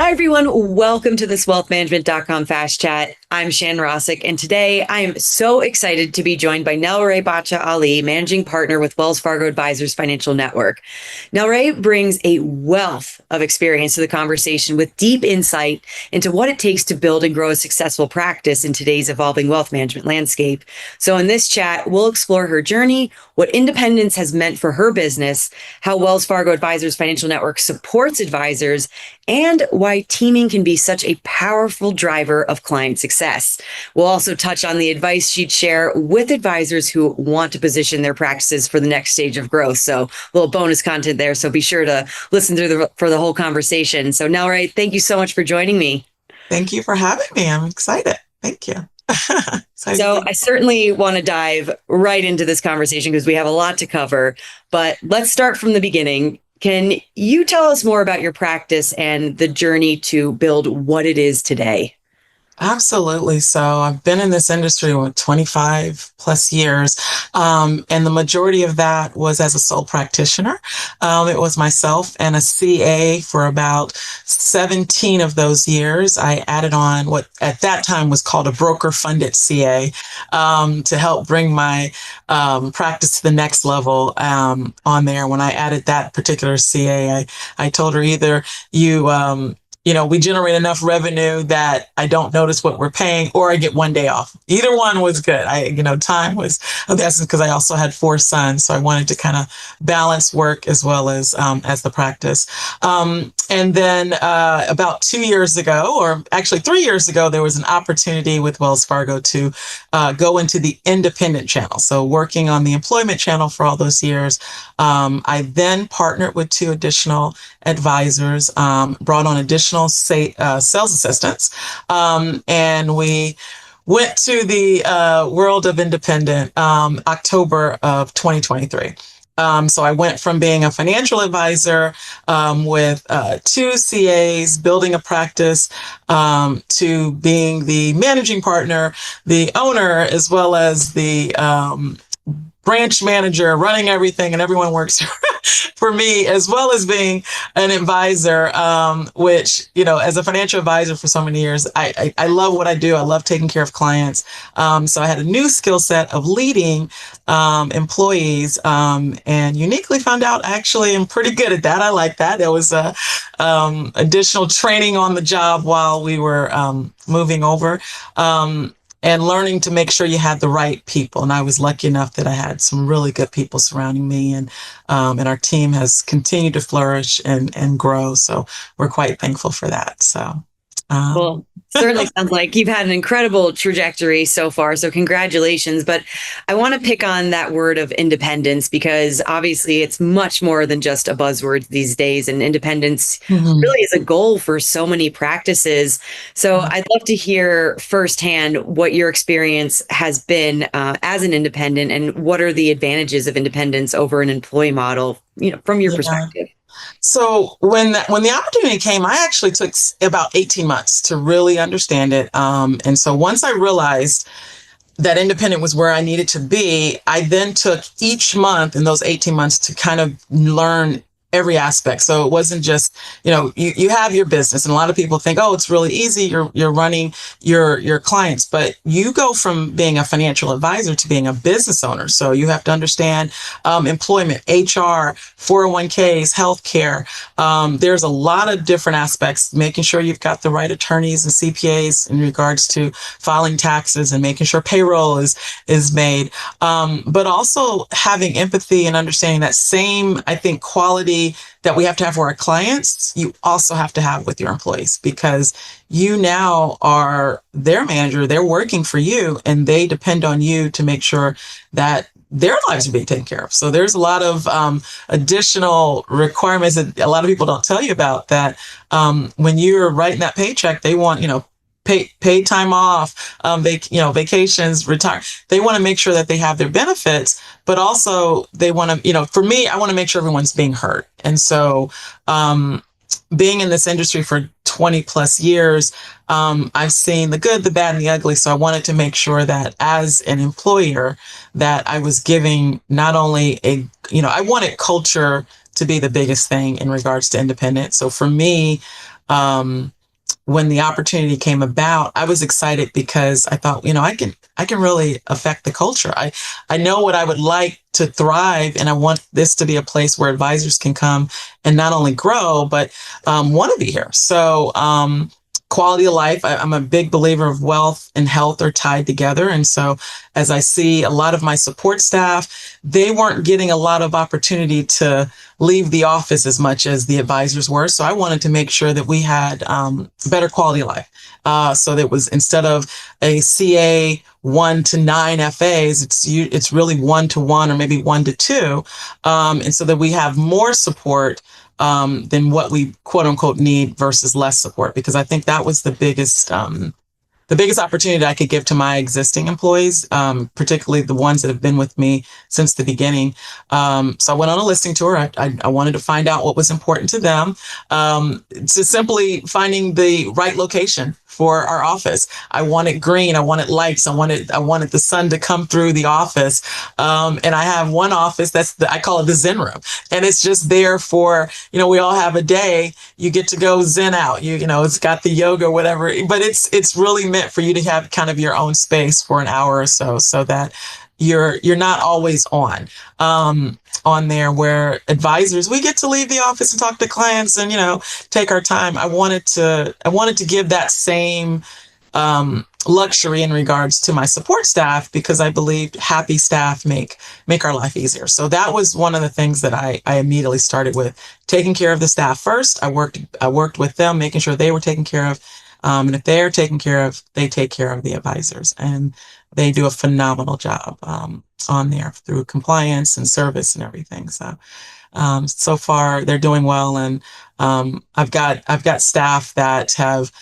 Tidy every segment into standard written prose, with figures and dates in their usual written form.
Hi, everyone. Welcome to this wealthmanagement.com Fast Chat. I'm Shan Rossick, and today I am so excited to be joined by Nelray Bacha Ali, Managing Partner with Wells Fargo Advisors Financial Network. Nelray brings a wealth of experience to the conversation with deep insight into what it takes to build and grow a successful practice in today's evolving wealth management landscape. So in this chat, we'll explore her journey, what independence has meant for her business, how Wells Fargo Advisors Financial Network supports advisors, and why teaming can be such a powerful driver of client success. We'll also touch on the advice she'd share with advisors who want to position their practices for the next stage of growth. So a little bonus content there. So be sure to listen through for the whole conversation. So Nelray, thank you so much for joining me. Thank you for having me. I'm excited. Thank you. So I certainly want to dive right into this conversation because we have a lot to cover, but let's start from the beginning. Can you tell us more about your practice and the journey to build what it is today? Absolutely. So I've been in this industry for 25 plus years, and the majority of that was as a sole practitioner. It was myself and a CA for about 17 of those years. I added on what at that time was called a broker-funded CA to help bring my practice to the next level on there. When I added that particular CA, I told her either we generate enough revenue that I don't notice what we're paying, or I get one day off. Either one was good. Time was of the essence because I also had 4 sons, so I wanted to kind of balance work as well as the practice. And then about 2 years ago, or actually 3 years ago, there was an opportunity with Wells Fargo to go into the independent channel. So working on the employment channel for all those years, I then partnered with 2 additional advisors, brought on additional sales assistants, and we went to the world of independent October of 2023. So I went from being a financial advisor with 2 CAs, building a practice, to being the managing partner, the owner, as well as the branch manager, running everything, and everyone works for me, as well as being an advisor, which, as a financial advisor for so many years, I love what I do. I love taking care of clients. So I had a new skill set of leading employees, and uniquely found out actually I'm pretty good at that. I like that. There was additional training on the job while we were moving over. And learning to make sure you had the right people. And I was lucky enough that I had some really good people surrounding me, and our team has continued to flourish and grow. So we're quite thankful for that. So. Well, certainly sounds like you've had an incredible trajectory so far. So congratulations. But I want to pick on that word of independence, because obviously it's much more than just a buzzword these days. And independence really is a goal for so many practices. So I'd love to hear firsthand what your experience has been as an independent, and what are the advantages of independence over an employee model, from your perspective. So when the opportunity came, I actually took about 18 months to really understand it. And so once I realized that independent was where I needed to be, I then took each month in those 18 months to kind of learn every aspect. So it wasn't just, you have your business, and a lot of people think, oh, it's really easy. You're running your clients, but you go from being a financial advisor to being a business owner. So you have to understand employment, HR, 401ks, healthcare. There's a lot of different aspects, making sure you've got the right attorneys and CPAs in regards to filing taxes and making sure payroll is made. But also having empathy and understanding that same, I think, quality that we have to have for our clients, you also have to have with your employees, because you now are their manager. They're working for you, and they depend on you to make sure that their lives are being taken care of. So there's a lot of additional requirements that a lot of people don't tell you about, that when you're writing that paycheck, they want, paid time off, vacations, retire. They want to make sure that they have their benefits, but also they want to, for me, I want to make sure everyone's being heard. And so, being in this industry for 20 plus years, I've seen the good, the bad, and the ugly. So I wanted to make sure that as an employer, that I was giving not only I wanted culture to be the biggest thing in regards to independence. So for me, when the opportunity came about, I was excited because I thought, I can really affect the culture. I know what I would like to thrive, and I want this to be a place where advisors can come and not only grow, but want to be here. So, quality of life, I'm a big believer of wealth and health are tied together. And so as I see a lot of my support staff, they weren't getting a lot of opportunity to leave the office as much as the advisors were. So I wanted to make sure that we had better quality of life. So that was, instead of a CA 1 to 9 FAs, it's really 1 to 1 or maybe 1 to 2. And so that we have more support than what we quote unquote need versus less support, because I think that was the biggest opportunity I could give to my existing employees, particularly the ones that have been with me since the beginning. So I went on a listening tour. I wanted to find out what was important to them, to simply finding the right location for our office. I wanted green. I wanted lights. I wanted the sun to come through the office. And I have one office I call it the Zen room. And it's just there for, we all have a day. You get to go Zen out. It's got the yoga, whatever, but it's really meant for you to have kind of your own space for an hour or so that you're not always on there, where advisors, we get to leave the office and talk to clients and, take our time. I wanted to give that same luxury in regards to my support staff, because I believed happy staff make our life easier. So that was one of the things that I immediately started with, taking care of the staff first. I worked with them, making sure they were taken care of. And if they're taken care of, they take care of the advisors, and they do a phenomenal job on there through compliance and service and everything. So, so far they're doing well, and I've got staff that have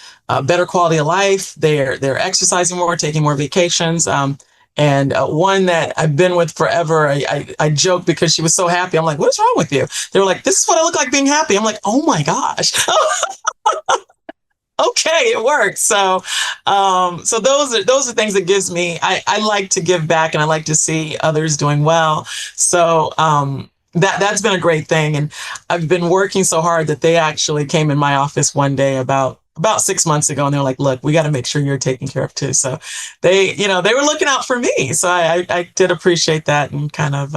better quality of life. They're exercising more, taking more vacations. And one that I've been with forever, I joke because she was so happy. I'm like, "What's wrong with you?" They were like, "This is what I look like being happy." I'm like, "Oh my gosh." Okay, it works. So, so those are things that gives me. I like to give back, and I like to see others doing well. So, that's been a great thing, and I've been working so hard that they actually came in my office one day about 6 months ago, and they're like, "Look, we got to make sure you're taken care of too." So, they were looking out for me. So I did appreciate that, and kind of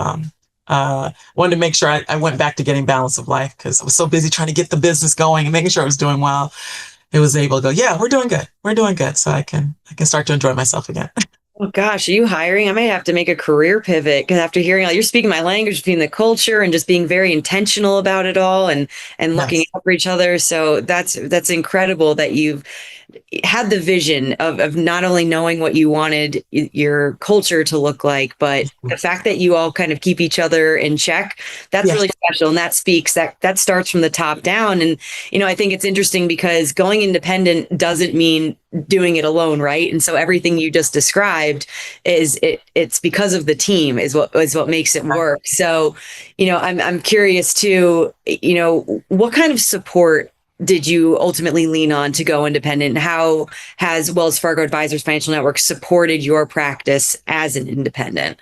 wanted to make sure I went back to getting balance of life, because I was so busy trying to get the business going and making sure I was doing well. It was able to go, "Yeah, we're doing good. We're doing good." So I can start to enjoy myself again. Oh gosh, are you hiring? I might have to make a career pivot, because after hearing all, you're speaking my language, between the culture and just being very intentional about it all, and looking Yes. out for each other. So that's incredible that you've had the vision of not only knowing what you wanted your culture to look like, but the fact that you all kind of keep each other in check. That's Yes. really special. And that starts from the top down. And, I think it's interesting because going independent doesn't mean doing it alone, right? And so everything you just described it's because of the team is what makes it work. So, I'm curious too, what kind of support did you ultimately lean on to go independent? How has Wells Fargo Advisors Financial Network supported your practice as an independent?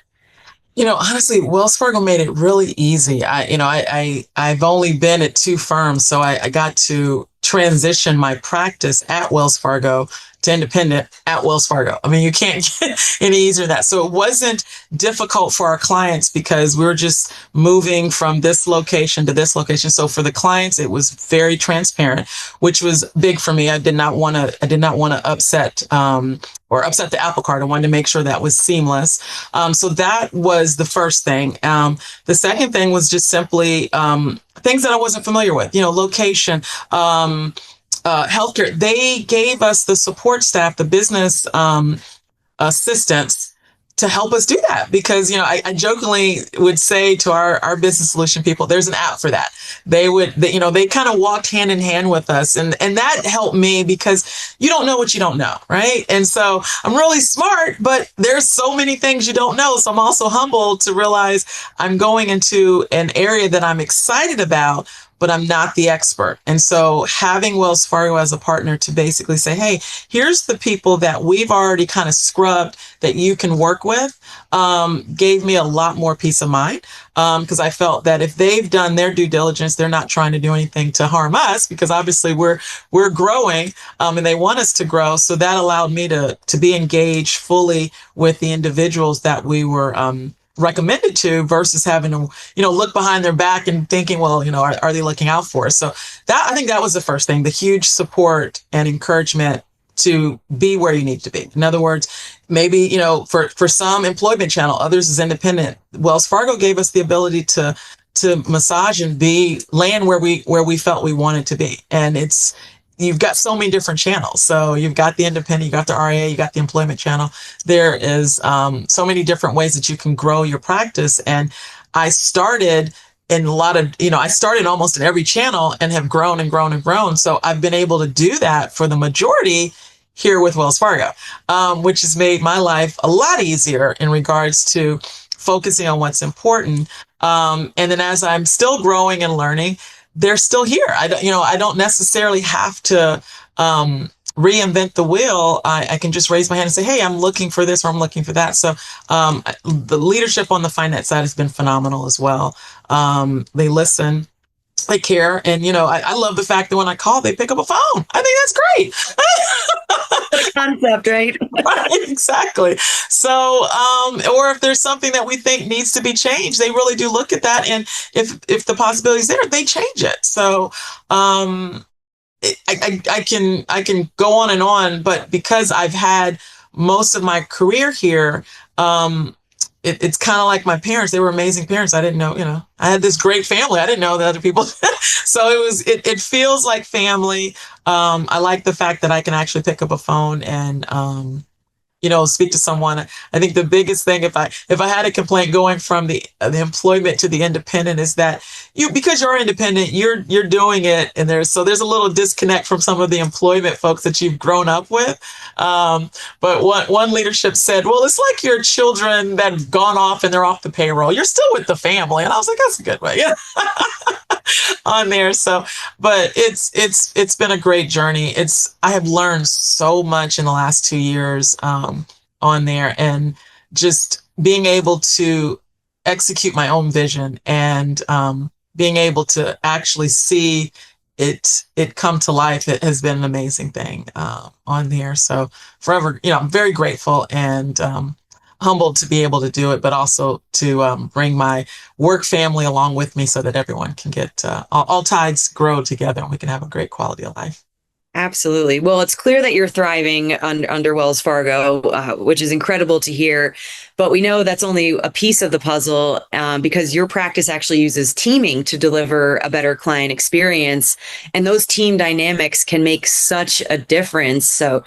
Honestly, Wells Fargo made it really easy. I've only been at 2 firms, so I got to transition my practice at Wells Fargo to independent at Wells Fargo. I mean, you can't get any easier than that. So it wasn't difficult for our clients, because we were just moving from this location to this location. So for the clients, it was very transparent, which was big for me. I did not want to upset the apple cart. I wanted to make sure that was seamless. So that was the first thing. The second thing was just simply things that I wasn't familiar with, location, healthcare. They gave us the support staff, the business assistants, to help us do that, because I jokingly would say to our business solution people, there's an app for that. They kind of walked hand in hand with us, and that helped me, because you don't know what you don't know, right? And so I'm really smart, but there's so many things you don't know. So I'm also humbled to realize I'm going into an area that I'm excited about, but I'm not the expert. And so having Wells Fargo as a partner to basically say, hey, here's the people that we've already kind of scrubbed that you can work with, gave me a lot more peace of mind. Because I felt that if they've done their due diligence, they're not trying to do anything to harm us, because obviously we're growing, and they want us to grow. So that allowed me to be engaged fully with the individuals that we were recommended to, versus having to, look behind their back and thinking, well, are they looking out for us? So I think that was the first thing, the huge support and encouragement to be where you need to be. In other words, maybe, for some employment channel, others is independent. Wells Fargo gave us the ability to massage and land where we felt we wanted to be. And you've got so many different channels. So you've got the independent, you got the RIA, you got the employment channel. There is so many different ways that you can grow your practice. And I started in I started almost in every channel and have grown and grown and grown. So I've been able to do that for the majority here with Wells Fargo, which has made my life a lot easier in regards to focusing on what's important. And then as I'm still growing and learning, they're still here. I don't necessarily have to reinvent the wheel. I can just raise my hand and say, hey, I'm looking for this or I'm looking for that. So the leadership on the finance side has been phenomenal as well. They listen, they care. And, I love the fact that when I call, they pick up a phone. I think that's great. Concept, right? Right, exactly. So, or if there's something that we think needs to be changed, they really do look at that. And if the possibility is there, they change it. So, I can go on, but because I've had most of my career here, it's kind of like my parents. They were amazing parents. I didn't know, I had this great family. I didn't know that other people. So it feels like family. I like the fact that I can actually pick up a phone and, speak to someone. I think the biggest thing, if I had a complaint going from the employment to the independent, is that because you're independent, you're doing it, and there's a little disconnect from some of the employment folks that you've grown up with. But one leadership said, well, it's like your children that have gone off and they're off the payroll. You're still with the family. And I was like, that's a good way. Yeah. On there. So, but it's been a great journey. I have learned so much in the last 2 years, on there, and just being able to execute my own vision and, being able to actually see it come to life. It has been an amazing thing, on there. So forever, I'm very grateful and, humbled to be able to do it, but also to bring my work family along with me so that everyone can get all tides grow together and we can have a great quality of life. Absolutely. Well, it's clear that you're thriving under Wells Fargo, which is incredible to hear. But we know that's only a piece of the puzzle, because your practice actually uses teaming to deliver a better client experience. And those team dynamics can make such a difference. So,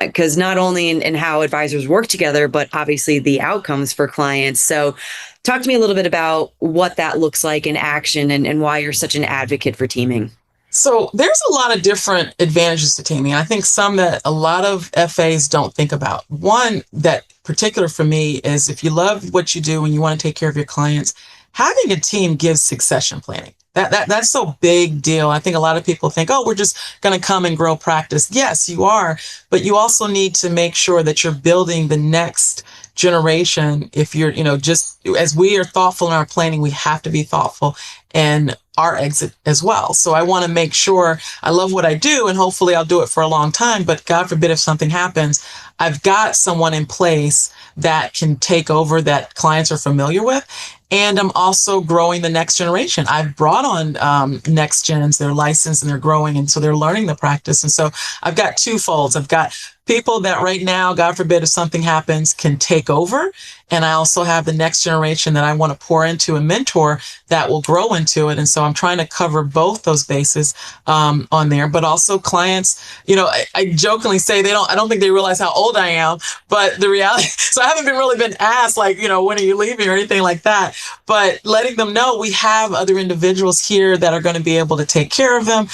because not only in how advisors work together, but obviously the outcomes for clients. So talk to me a little bit about what that looks like in action and why you're such an advocate for teaming. So there's a lot of different advantages to teaming. I think some that a lot of FAs don't think about. One that particular for me is, if you love what you do and you want to take care of your clients, having a team gives succession planning. That's a big deal. I think a lot of people think, oh, we're just going to come and grow practice. Yes, you are, but you also need to make sure that you're building the next generation. If you're, just as we are thoughtful in our planning, we have to be thoughtful and our exit as well. So I want to make sure I love what I do, and hopefully I'll do it for a long time. But God forbid if something happens, I've got someone in place that can take over, that clients are familiar with. And I'm also growing the next generation. I've brought on next gens, they're licensed and they're growing. And so they're learning the practice. And so I've got two folds. I've got people that right now, God forbid, if something happens, can take over. And I also have the next generation that I want to pour into and mentor that will grow into it. And so I'm trying to cover both those bases on there, but also clients, I jokingly say I don't think they realize how old I am, but the reality, so I haven't really been asked like, when are you leaving or anything like that, but letting them know we have other individuals here that are going to be able to take care of them.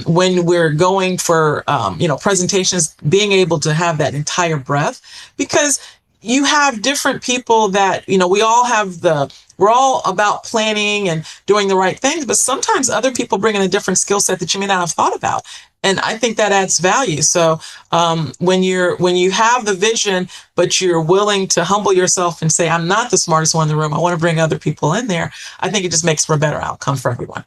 When we're going for, presentations, being able to have that entire breadth, because you have different people that, we all have we're all about planning and doing the right things, but sometimes other people bring in a different skill set that you may not have thought about. And I think that adds value. So when you have the vision, but you're willing to humble yourself and say, I'm not the smartest one in the room, I want to bring other people in there, I think it just makes for a better outcome for everyone.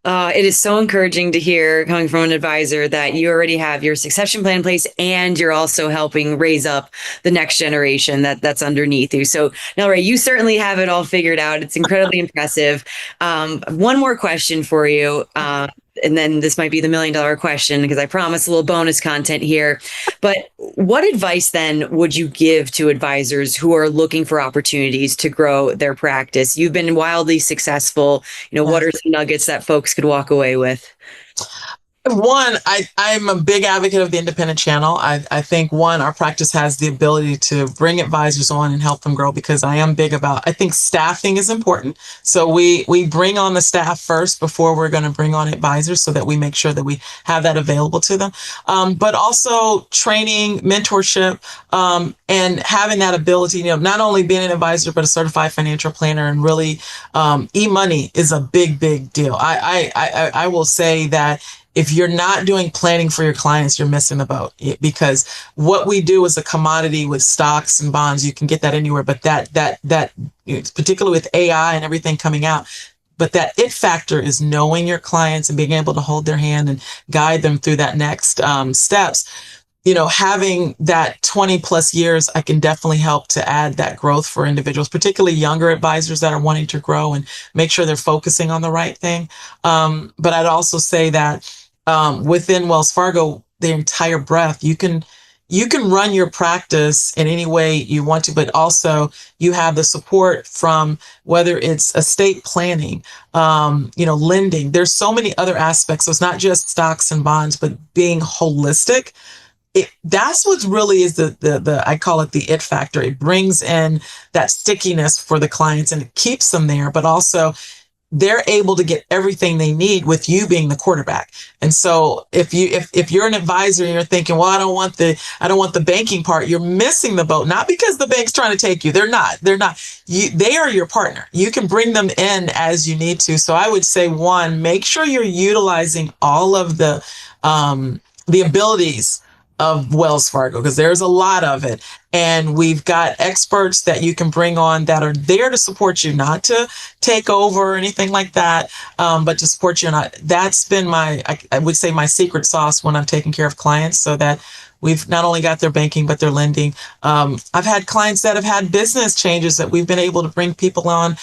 It is so encouraging to hear coming from an advisor that you already have your succession plan in place and you're also helping raise up the next generation that's underneath you. So, Nelray, you certainly have it all figured out. It's incredibly impressive. One more question for you. And then this might be the $1 million question because I promise a little bonus content here. But what advice then would you give to advisors who are looking for opportunities to grow their practice? You've been wildly successful. What are some nuggets that folks could walk away with? One, I'm a big advocate of the independent channel. I think our practice has the ability to bring advisors on and help them grow because I think staffing is important. So we bring on the staff first before we're going to bring on advisors so that we make sure that we have that available to them. But also training, mentorship, and having that ability, not only being an advisor, but a certified financial planner and really, e-money is a big, big deal. I will say that if you're not doing planning for your clients, you're missing the boat because what we do is a commodity with stocks and bonds. You can get that anywhere, but that particularly with AI and everything coming out, but that it factor is knowing your clients and being able to hold their hand and guide them through that next steps. Having that 20 plus years, I can definitely help to add that growth for individuals, particularly younger advisors that are wanting to grow and make sure they're focusing on the right thing. But I'd also say that within Wells Fargo, the entire breadth, you can run your practice in any way you want to, but also you have the support from whether it's estate planning, lending. There's so many other aspects. So it's not just stocks and bonds, but being holistic. That's what really is the I call it the it factor. It brings in that stickiness for the clients and it keeps them there, but also they're able to get everything they need with you being the quarterback. And so if you're an advisor and you're thinking, well, I don't want the banking part, you're missing the boat, not because the bank's trying to take you. They're not. They are your partner. You can bring them in as you need to. So I would say, one, make sure you're utilizing all of the abilities of Wells Fargo, because there's a lot of it. And we've got experts that you can bring on that are there to support you, not to take over or anything like that, but to support you. And that's been I would say my secret sauce when I'm taking care of clients, so that we've not only got their banking, but their lending. I've had clients that have had business changes that we've been able to bring people on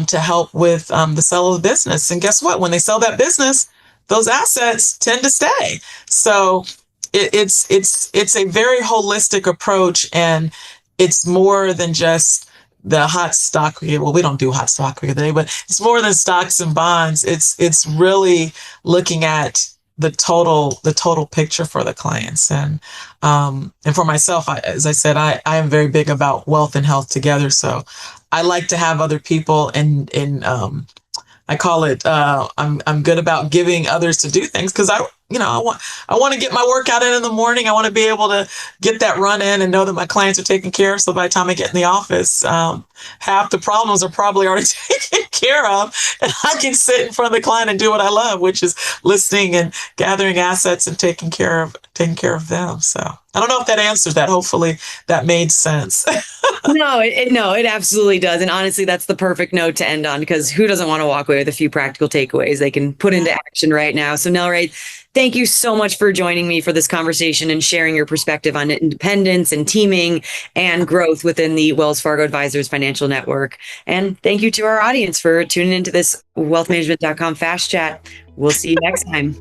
to help with the sale of the business. And guess what? When they sell that business, those assets tend to stay. So it's a very holistic approach, and it's more than just the hot stock. Well, we don't do hot stock today, but it's more than stocks and bonds. It's really looking at the total picture for the clients. And for myself, as I said, I am very big about wealth and health together. So I like to have other people in I call it, I'm good about giving others to do things because I want to get my workout in the morning. I want to be able to get that run in and know that my clients are taken care of. So by the time I get in the office, half the problems are probably already taken care of. And I can sit in front of the client and do what I love, which is listening and gathering assets and taking care of them. So I don't know if that answers that. Hopefully that made sense. No, it absolutely does. And honestly, that's the perfect note to end on, because who doesn't want to walk away with a few practical takeaways they can put into action right now? So Nelray, thank you so much for joining me for this conversation and sharing your perspective on independence and teaming and growth within the Wells Fargo Advisors Financial Network. And thank you to our audience for tuning into this wealthmanagement.com Fast Chat. We'll see you next time.